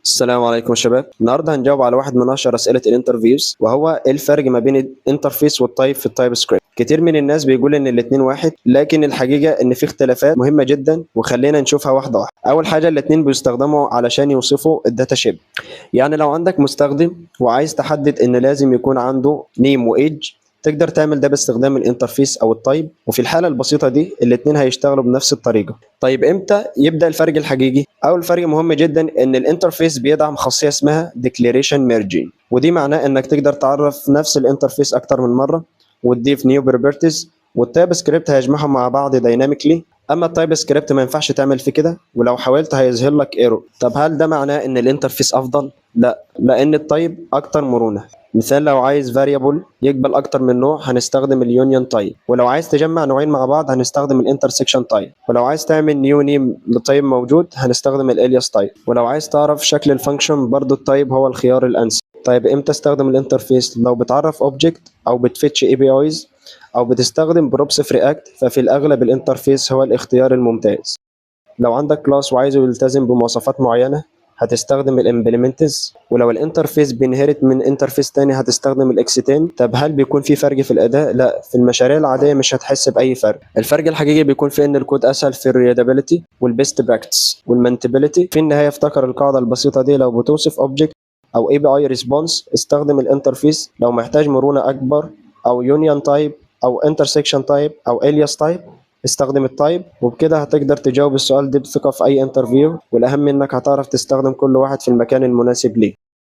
السلام عليكم يا شباب. النهارده هنجاوب على واحد من اشهر اسئله الانترفيوز، وهو ايه الفرق ما بين الانترفيس والتايب في التايب سكريبت. كتير من الناس بيقول ان الاتنين واحد، لكن الحقيقه ان في اختلافات مهمه جدا، وخلينا نشوفها واحده واحده. اول حاجه، الاتنين بيستخدموا علشان يوصفوا الداتا شيب. يعني لو عندك مستخدم وعايز تحدد ان لازم يكون عنده نيم وايدج، تقدر تعمل ده باستخدام الانترفيس او التايب، وفي الحاله البسيطه دي الاتنين هيشتغلوا بنفس الطريقه. طيب امتى يبدا الفرق الحقيقي؟ اول فرق مهم جدا ان الانترفيس بيدعم خاصيه اسمها ديكليريشن ميرجين، ودي معناه انك تقدر تعرف نفس الانترفيس اكتر من مره وتضيف نيو بروبرتيز، والتايب سكريبت هيجمعهم مع بعض دايناميكلي. اما التايب سكريبت ما ينفعش تعمل فيه كده، ولو حاولت هيظهر لك ايرور. طب هل ده معناه ان الانترفيس افضل؟ لا، لان التايب اكتر مرونه. مثال، لو عايز فاريبل يقبل اكتر من نوع هنستخدم اليونيون تايب، ولو عايز تجمع نوعين مع بعض هنستخدم الانترسكشن تايب، ولو عايز تعمل نيو نيم لتايب موجود هنستخدم الالياس تايب، ولو عايز تعرف شكل الفانكشن برضو التايب هو الخيار الانسب. طيب امتى استخدم الانترفيس؟ لو بتعرف اوبجكت او بتفتش اي بي ايز او بتستخدم بروبس في رياكت، ففي الاغلب الانترفيس هو الاختيار الممتاز. لو عندك كلاس وعايزه يلتزم بمواصفات معينة هتستخدم الامبلمنتز، ولو الانترفيس بينهرت من انترفيس تاني هتستخدم الاكستند. طب هل بيكون في فرق في الاداء؟ لا، في المشاريع العاديه مش هتحس باي فرق. الفرق الحقيقي بيكون في ان الكود اسهل في الريدابيلتي والبيست براكتس والمانتبيلتي. في النهايه افتكر القاعده البسيطه دي: لو بتوصف اوبجكت او اي بي اي ريسبونس استخدم الانترفيس، لو محتاج مرونه اكبر او يونيون تايب او انترسكشن تايب او الياس تايب استخدم التايب. وبكده هتقدر تجاوب السؤال ده بثقة في أي انترفيو، والأهم إنك هتعرف تستخدم كل واحد في المكان المناسب ليه.